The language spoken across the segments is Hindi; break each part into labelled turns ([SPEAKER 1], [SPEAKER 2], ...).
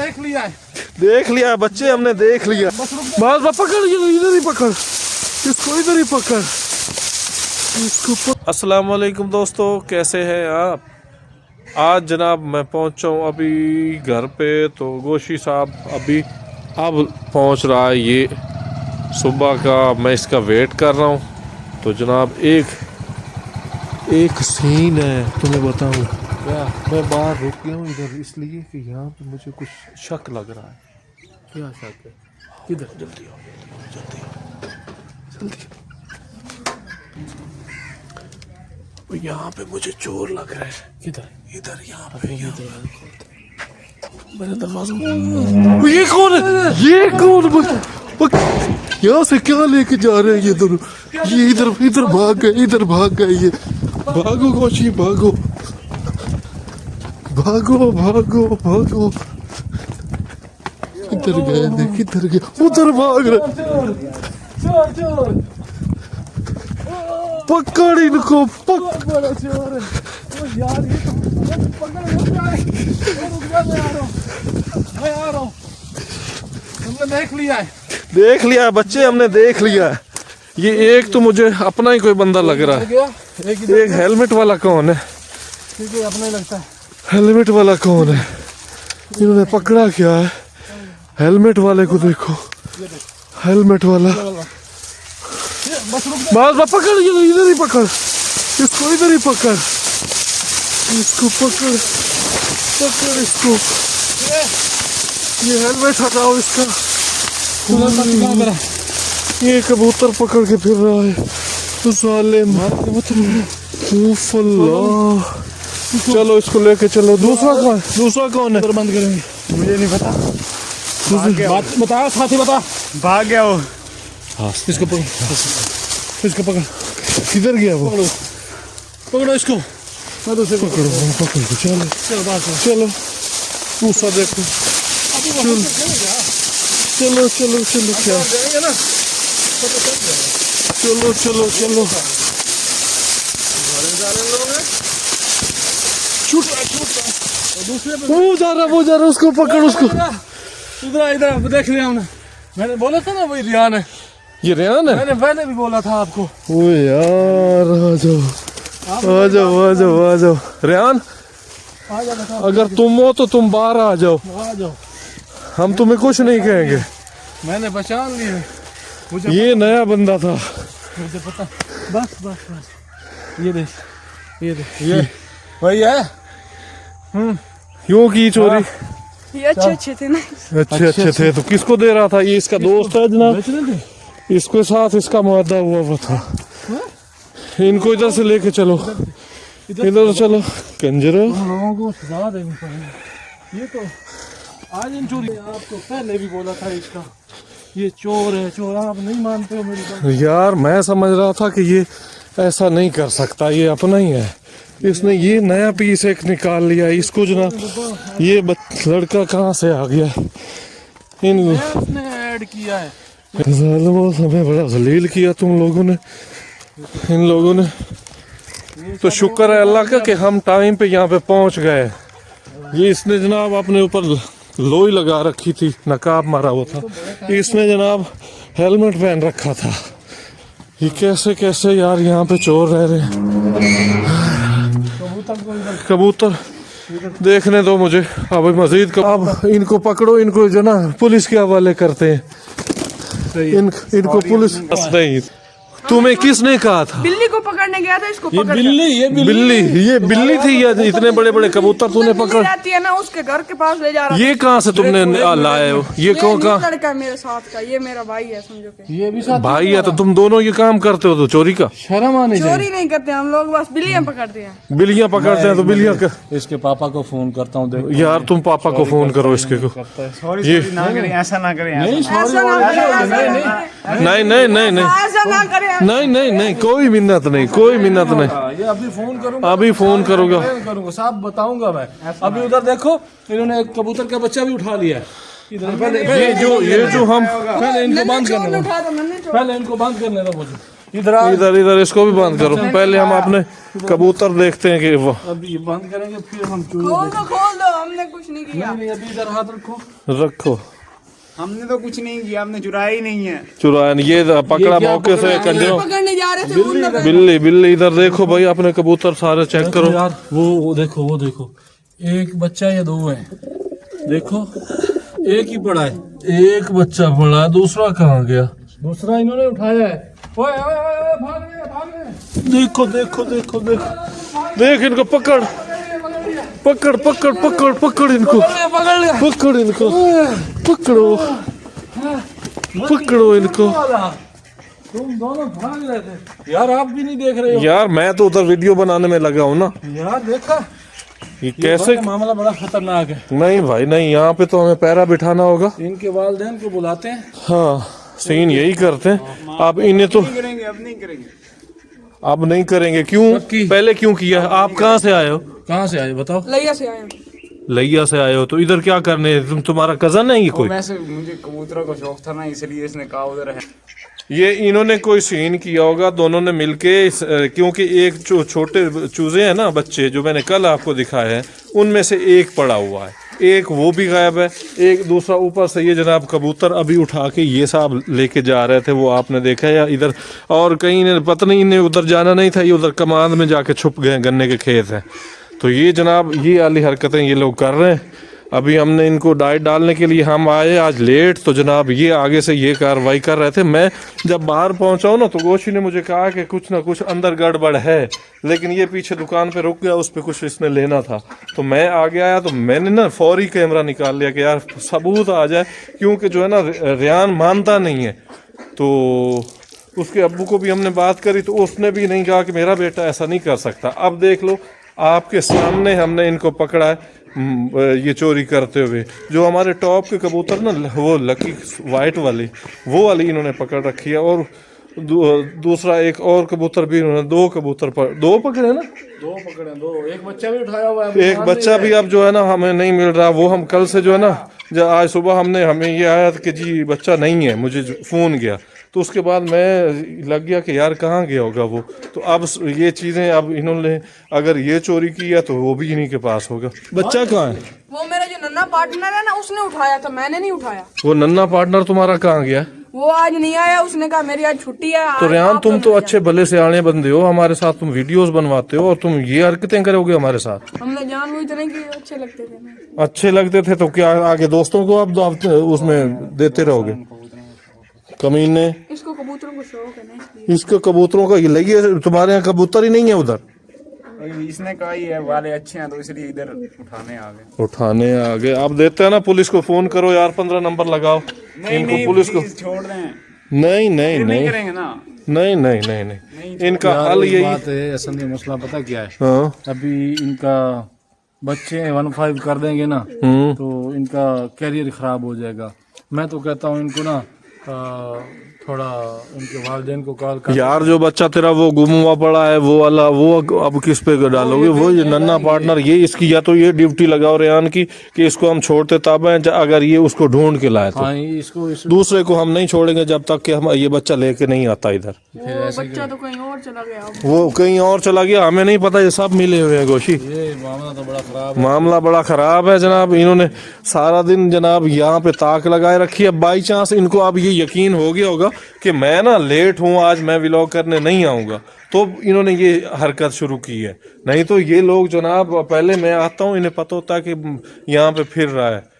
[SPEAKER 1] देख लिया बच्चे, हमने देख लिया। बस पकड़, इधर ही पकड़ इसको, इधर ही पकड़ इसको। अस्सलाम वालेकुम दोस्तों, कैसे हैं आप? आज जनाब मैं पहुंचा हूं अभी घर पे, तो गोशी साहब अभी अब पहुंच रहा है। ये सुबह का मैं इसका वेट कर रहा हूं। तो जनाब एक सीन है तुम्हें बताऊं। मैं बाहर रुक गया हूँ इधर इसलिए कि यहाँ पे मुझे कुछ शक लग रहा है।
[SPEAKER 2] क्या शक है? किधर?
[SPEAKER 1] जल्दी आओ, जल्दी। यहाँ पे मुझे चोर लग रहा है।
[SPEAKER 2] किधर?
[SPEAKER 1] इधर यहाँ पे मैंने दरवाजा। ये कौन है? ये कौन? यहाँ से क्या लेके जा रहे हैं ये दोनों? ये इधर भाग गए ये। भागो गोशी, भागो। किधर गए? उधर भाग रहे। पकड़ इनको,
[SPEAKER 2] बड़ा चोर है यार। ये तो पकड़ मैं आ रहा हूँ। हमने देख लिया है बच्चे, हमने देख लिया है। ये एक तो मुझे अपना ही कोई बंदा लग रहा है। एक हेलमेट वाला कौन है? अपना ही लगता है।
[SPEAKER 1] हेलमेट वाला कौन है? इन्होंने पकड़ा क्या है? हेलमेट वाले को देखो, हेलमेट वाला। बस पकड़, इधर ही पकड़ इसको, इधर ही पकड़ इसको, पकड़ इसको। ये हेलमेट हटाओ इसका। ये कबूतर पकड़ के फिर रहा है तो साले चलो इसको लेके चलो। दूसरा कौन है?
[SPEAKER 2] बंद करेंगे, मुझे नहीं पता। बता साथी, बता।
[SPEAKER 3] भाग गया वो।
[SPEAKER 2] इसको पकड़।
[SPEAKER 1] किधर गया वो?
[SPEAKER 2] पकड़ो इसको। मैं तो
[SPEAKER 1] पकड़ो। चलो दूसरा देखो। चलो क्या? चलो वो जा रहा, उसको पकड़, उसको।
[SPEAKER 2] इधर देख लिया हमने। मैंने बोला था ना वही रियान है।
[SPEAKER 1] ये रियान है?
[SPEAKER 2] मैंने पहले भी बोला था आपको।
[SPEAKER 1] ओ यार, आ जाओ रियान। अगर तुम हो तो तुम बाहर आ जाओ। हम तुम्हें कुछ नहीं कहेंगे।
[SPEAKER 2] मैंने पहचान लिया।
[SPEAKER 1] ये नया बंदा था,
[SPEAKER 2] मुझे पता। बस ये देख ये वही है।
[SPEAKER 1] यूं की चोरी।
[SPEAKER 4] ये अच्छे थे ना।
[SPEAKER 1] अच्छे थे तो किसको दे रहा था? ये इसका दोस्त है जनाब, इसके साथ इसका मुआदा हुआ था। इनको इधर से लेके चलो, इधर चलो कंजरो।
[SPEAKER 2] लोगों को सजा देनी पड़ेगी। ये तो आज इन चोरी आपको पहले भी बोला था इसका। ये चोर है, चोर। आप नहीं मानते हो मेरी बात?
[SPEAKER 1] यार मैं समझ रहा था कि ये ऐसा नहीं कर सकता, ये अपना ही है। इसने ये नया पीस एक निकाल लिया इसको जनाब। ये लड़का कहाँ से आ गया?
[SPEAKER 2] इसने ऐड किया है।
[SPEAKER 1] हमें बड़ा जलील किया तुम लोगों ने, इन लोगों ने। तो शुक्र है अल्लाह का कि हम टाइम पे यहाँ पे पहुँच गए। ये इसने जनाब अपने ऊपर लोई लगा रखी थी, नकाब मारा हुआ था। इसने जनाब हेलमेट पहन रखा था। ये कैसे यार यहाँ पे चोर रह रहे हैं। कबूतर देखने दो मुझे अब मजीद। अब इनको पकड़ो, इनको जो ना पुलिस के हवाले करते हैं। इनको पुलिस नहीं। तुम्हें किसने कहा था?
[SPEAKER 4] बिल्ली को पकड़ने गया था, इसको पकड़।
[SPEAKER 1] ये बिल्ली थी या इतने बड़े कबूतर तूने पकड़?
[SPEAKER 4] रहती है ना, उसके घर के पास ले जा रहा।
[SPEAKER 1] ये कहाँ से तुमने लाए हो? ये कौन का
[SPEAKER 4] लड़का है मेरे साथ का? ये मेरा भाई है, समझो के।
[SPEAKER 2] ये भी साथ
[SPEAKER 1] भाई है तो तुम दोनों ये काम करते हो तो चोरी का?
[SPEAKER 2] शर्म आनी चाहिए।
[SPEAKER 4] चोरी नहीं करते हम लोग, बस बिल्लियाँ पकड़ते हैं।
[SPEAKER 1] बिल्लियाँ पकड़ते हैं तो बिल्लियाँ का।
[SPEAKER 2] इसके पापा को फोन करता हूँ।
[SPEAKER 1] यार तुम पापा को फोन करो इसके को।
[SPEAKER 3] सॉरी ना करें, ऐसा ना करें।
[SPEAKER 1] नहीं, कोई मिन्नत नहीं।
[SPEAKER 2] ये अभी फोन करूंगा।
[SPEAKER 1] अभी फोन करूंगा
[SPEAKER 2] साहब, बताऊंगा मैं। अभी उधर देखो, इन्होंने एक कबूतर का बच्चा भी उठा लिया है।
[SPEAKER 1] ये जो हम
[SPEAKER 2] पहले इनको बंद करने दो।
[SPEAKER 4] उठा दो, मैंने
[SPEAKER 2] पहले इनको बंद करने दो मुझे। इधर आ।
[SPEAKER 1] इधर इधर इसको भी बंद करो। पहले हम अपने कबूतर देखते हैं कि वो
[SPEAKER 2] अब ये बंद करेंगे फिर हम
[SPEAKER 4] खोल दो हमने कुछ नहीं किया।
[SPEAKER 2] नहीं अभी इधर हाथ रखो।
[SPEAKER 1] रखो।
[SPEAKER 3] हमने तो कुछ नहीं किया, हमने चुराया ही नहीं है।
[SPEAKER 1] चुराया नहीं, ये पकड़ा मौके से कंजरों।
[SPEAKER 4] पकड़ने जा रहे थे उन
[SPEAKER 1] बिल्ली बिल्ली इधर देखो भाई, अपने कबूतर सारे चेक करो
[SPEAKER 2] यार। वो देखो एक बच्चा या दो है, देखो एक ही पड़ा है।
[SPEAKER 1] एक बच्चा पड़ा, दूसरा कहाँ गया?
[SPEAKER 2] दूसरा इन्होंने उठाया है। ओए ओए ओए भाग रहे।
[SPEAKER 1] देखो देखो देखो देखो देख इनको पकड़ पकड़ पकड़ पकड़ पकड़ इनको
[SPEAKER 2] पकड़ लिया।
[SPEAKER 1] पकड़ इनको पकड़ो पकड़ो इनको।
[SPEAKER 2] तुम दोनों भाग रहे थे यार, आप भी नहीं देख रहे हो
[SPEAKER 1] यार मैं तो उधर वीडियो बनाने में लगा हूँ ना
[SPEAKER 2] यार। देखा
[SPEAKER 1] ये कैसे?
[SPEAKER 2] मामला बड़ा खतरनाक है।
[SPEAKER 1] नहीं भाई नहीं, यहाँ पे तो हमें पैरा बिठाना होगा।
[SPEAKER 2] इनके वालिदैन को बुलाते हैं।
[SPEAKER 1] हाँ सीन यही करते हैं। आप इन्हें तो
[SPEAKER 3] करेंगे, अब नहीं करेंगे।
[SPEAKER 1] अब नहीं करेंगे। क्यों? पहले क्यों किया? आप कहाँ से आए हो?
[SPEAKER 2] कहाँ से आए बताओ?
[SPEAKER 4] लैया से आए।
[SPEAKER 1] लैया से आए हो तो इधर क्या करने? तुम्हारा कजन है ये कोई?
[SPEAKER 3] वैसे मुझे कबूतरों का शौक था ना, इसलिए इसने कहा उधर है।
[SPEAKER 1] ये इन्होंने कोई सीन किया होगा दोनों ने मिलके, क्योंकि एक जो छोटे चूजे हैं ना बच्चे, जो मैंने कल आपको दिखाए हैं, उनमें से एक पड़ा हुआ है, एक वो भी गायब है, एक दूसरा ऊपर से ये जनाब कबूतर अभी उठा के ये साहब लेके जा रहे थे, वो आपने देखा है। या इधर और कहीं ने पता नहीं, इन्हें उधर जाना नहीं था, ये उधर कमांद में जाके छुप गए, गन्ने के खेत हैं। तो ये जनाब ये वाली हरकतें ये लोग कर रहे हैं। अभी हमने इनको डाइट डालने के लिए हम आए आज लेट, तो जनाब ये आगे से ये कार्रवाई कर रहे थे। मैं जब बाहर पहुंचा हूं ना तो गोशी ने मुझे कहा कि कुछ ना कुछ अंदर गड़बड़ है, लेकिन ये पीछे दुकान पे रुक गया, उस पर कुछ इसने लेना था। तो मैं आगे आया तो मैंने ना फौरी कैमरा निकाल लिया कि यार सबूत आ जाए, क्योंकि जो है ना रेयान मानता नहीं है। तो उसके अब्बू को भी हमने बात करी तो उसने भी नहीं कहा कि मेरा बेटा ऐसा नहीं कर सकता। अब देख लो आपके सामने हमने इनको पकड़ा है ये चोरी करते हुए। जो हमारे टॉप के कबूतर ना, वो लकी वाइट वाली, वो वाली इन्होंने पकड़ रखी है। और दूसरा एक और कबूतर भी इन्होंने, दो कबूतर दो पकड़े ना,
[SPEAKER 2] दो पकड़े, दो। एक बच्चा भी उठाया हुआ है।
[SPEAKER 1] एक बच्चा भी अब जो है ना हमें नहीं मिल रहा। वो हम कल से जो है ना, जब आज सुबह हमें ये आया कि जी बच्चा नहीं है, मुझे फ़ोन गया, तो उसके बाद मैं लग गया कि यार कहाँ गया होगा वो। तो अब ये चीज़ें अब इन्होंने अगर ये चोरी की है तो वो भी इन्हीं के पास होगा। बच्चा कहाँ है?
[SPEAKER 4] वो मेरा जो नन्ना पार्टनर है ना, उसने उठाया था, मैंने नहीं उठाया।
[SPEAKER 1] वो नन्ना पार्टनर तुम्हारा कहाँ गया?
[SPEAKER 4] वो आज नहीं आया, उसने कहा मेरी आज छुट्टी है।
[SPEAKER 1] तो रेहान तुम तो अच्छे भले से आने बंदे हो, हमारे साथ तुम वीडियोस बनवाते हो और तुम ये हरकतें करोगे हमारे साथ।
[SPEAKER 4] हमने जानबूझ तो नहीं की, अच्छे लगते थे ना।
[SPEAKER 1] अच्छे लगते थे तो क्या आगे दोस्तों को आप उसमें देते रहोगे? कमीने,
[SPEAKER 4] इसको कबूतरों को शौक है ना, इसलिए।
[SPEAKER 1] इसके कबूतरों का ये लगी है। तुम्हारे यहाँ कबूतर ही नहीं है उधर?
[SPEAKER 3] इसने कहा ही है वाले अच्छे हैं, तो इसलिए इधर
[SPEAKER 1] उठाने आ गए। आप देते हैं ना, पुलिस को फोन करो यार, 15 नंबर लगाओ। इनको पुलिस को
[SPEAKER 3] छोड़ दें।
[SPEAKER 1] नहीं नहीं नहीं
[SPEAKER 3] करेंगे ना।
[SPEAKER 1] नहीं नहीं नहीं नहीं, इनका हल यही
[SPEAKER 2] बात है। असल में मसला पता क्या है?
[SPEAKER 1] हाँ
[SPEAKER 2] अभी इनका बच्चे 1-5 कर देंगे ना तो इनका कैरियर खराब हो जाएगा। मैं तो कहता हूँ इनको ना थोड़ा उनके वालिदैन को कॉल कर।
[SPEAKER 1] यार जो बच्चा तेरा वो गुम हुआ पड़ा है वो वाला, वो अब किस पे डालोगे? वो ये नन्ना पार्टनर, ये इसकी या तो ये ड्यूटी लगाओ रेहान की कि इसको हम छोड़ते तब हैं अगर ये उसको ढूंढ के लाए तो।
[SPEAKER 2] हाँ, इसको
[SPEAKER 1] दूसरे को हम नहीं छोड़ेंगे जब तक कि हम ये बच्चा लेके नहीं आता इधर।
[SPEAKER 4] वो बच्चा तो कहीं और चला गया।
[SPEAKER 1] वो कहीं और चला गया, हमें नहीं पता। ये सब मिले हुए हैं गोशी।
[SPEAKER 2] ये मामला तो बड़ा खराब है।
[SPEAKER 1] मामला बड़ा खराब है जनाब। इन्होंने सारा दिन जनाब यहाँ पे ताक लगाए रखी है। बाई चांस इनको अब ये यकीन हो गया होगा कि मैं ना लेट हूँ, आज मैं व्लॉग करने नहीं आऊँगा, तो इन्होंने ये हरकत शुरू की है। नहीं तो ये लोग जनाब पहले मैं आता हूँ, इन्हें पता होता है कि यहाँ पे फिर रहा है।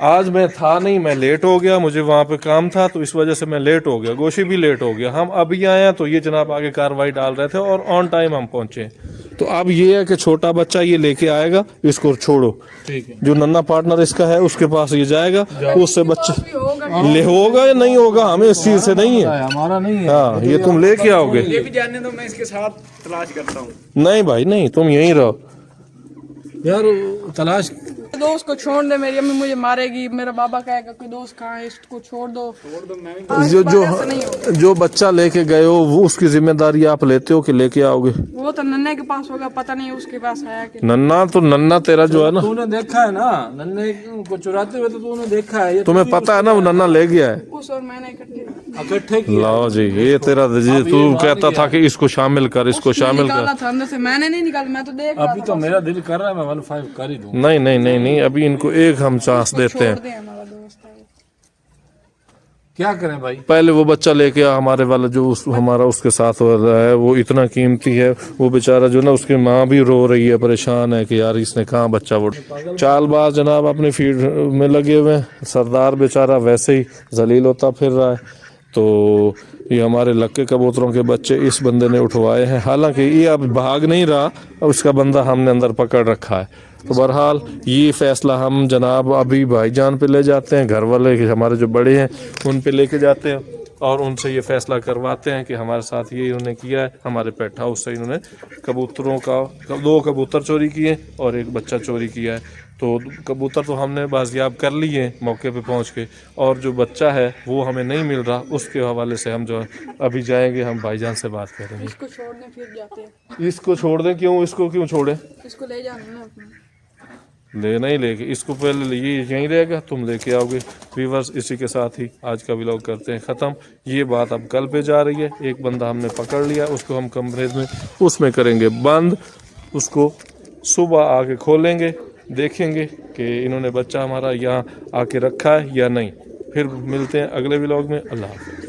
[SPEAKER 1] आज मैं था नहीं, मैं लेट हो गया, मुझे वहाँ पे काम था, तो इस वजह से मैं लेट हो गया। गोशी भी लेट हो गया। हम अभी आए हैं तो ये जनाब आगे कार्रवाई डाल रहे थे और ऑन टाइम हम पहुँचे। तो अब ये है कि छोटा बच्चा ये लेके आएगा, इसको छोड़ो।
[SPEAKER 2] ठीक है।
[SPEAKER 1] जो नन्ना पार्टनर इसका है उसके पास ये जाएगा, उससे बच्चे ले होगा या नहीं होगा हमें इस चीज से नहीं है,
[SPEAKER 2] हमारा नहीं है।
[SPEAKER 1] हाँ ये तुम लेके आओगे।
[SPEAKER 3] ये भी जानने दो, मैं इसके साथ तलाश करता हूँ।
[SPEAKER 1] नहीं भाई नहीं, तुम यहीं रहो
[SPEAKER 2] यार तलाश
[SPEAKER 4] दोस्त को छोड़ दे, मेरी अम्मी मुझे मारेगी, मेरा बाबा कहेगा कोई दोस्त कहाँ है, इसको छोड़ दो। आज
[SPEAKER 1] जो
[SPEAKER 4] बात ऐसा नहीं होगा।
[SPEAKER 1] जो बच्चा लेके गए हो वो उसकी जिम्मेदारी आप लेते हो कि लेके आओगे?
[SPEAKER 4] वो तो नन्हे के पास होगा, पता नहीं उसके पास है कि
[SPEAKER 1] नन्ना तेरा जो है ना,
[SPEAKER 2] तूने देखा है ना नन्हे को चुराते हुए, तो तूने देखा है। ये
[SPEAKER 1] तुम्हें पता है ना वो नन्ना ले गया है।
[SPEAKER 4] उस और मैंने
[SPEAKER 2] इकट्ठे किया।
[SPEAKER 1] लो जी, ये तेरा जी, तू कहता था कि इसको शामिल कर, इसको शामिल कर।
[SPEAKER 4] निकाला था अंदर से, मैंने नहीं निकाला, मैं तो देख रहा
[SPEAKER 2] अभी तो मेरा दिल कर रहा है मैं 1.5 कर ही दूं।
[SPEAKER 1] नहीं नहीं नहीं नहीं, अभी इनको एक हम चांस देते हैं।
[SPEAKER 4] छोड़ दे, हमारा दोस्त है।
[SPEAKER 2] क्या करें भाई?
[SPEAKER 1] पहले वो बच्चा लेके आ, हमारे वाला जो हमारा उसके साथ वाला है वो इतना कीमती है। वो बेचारा जो ना, उसकी माँ भी रो रही है, परेशान है कि यार इसने कहाँ बच्चा। वो चालबाज जनाब अपनी फील्ड में लगे हुए हैं। सरदार बेचारा वैसे ही जलील होता फिर रहा है। तो ये हमारे लक्के कबूतरों के बच्चे इस बंदे ने उठवाए हैं। हालांकि ये अब भाग नहीं रहा, अब इसका बंदा हमने अंदर पकड़ रखा है। तो बहरहाल ये फैसला हम जनाब अभी भाईजान पे ले जाते हैं, घर वाले हमारे जो बड़े हैं उन पे लेके जाते हैं और उनसे ये फैसला करवाते हैं कि हमारे साथ ये इन्होंने किया है। हमारे पेट हाउस से इन्होंने कबूतरों का 2 कबूतर चोरी किए और 1 बच्चा चोरी किया है। तो कबूतर तो हमने बाजियाब कर लिए मौके पे पहुंच के, और जो बच्चा है वो हमें नहीं मिल रहा। उसके हवाले से हम जो है अभी जाएंगे, हम भाईजान से बात करेंगे।
[SPEAKER 4] इसको छोड़ दें फिर जाते हैं।
[SPEAKER 1] इसको छोड़ दें? क्यों? इसको क्यों छोड़ें?
[SPEAKER 4] इसको ले जाना ना अपना।
[SPEAKER 1] लेना ही लेके, इसको पहले ये यहीं रहेगा, तुम लेके आओगे। व्यूअर्स, इसी के साथ ही आज का व्लॉग करते हैं ख़त्म। ये बात अब कल पे जा रही है। एक बंदा हमने पकड़ लिया, उसको हम कमरे में उसमें करेंगे बंद। उसको सुबह आके खोलेंगे, देखेंगे कि इन्होंने बच्चा हमारा यहाँ आके रखा है या नहीं। फिर मिलते हैं अगले व्लॉग में। अल्लाह हाफ़िज़।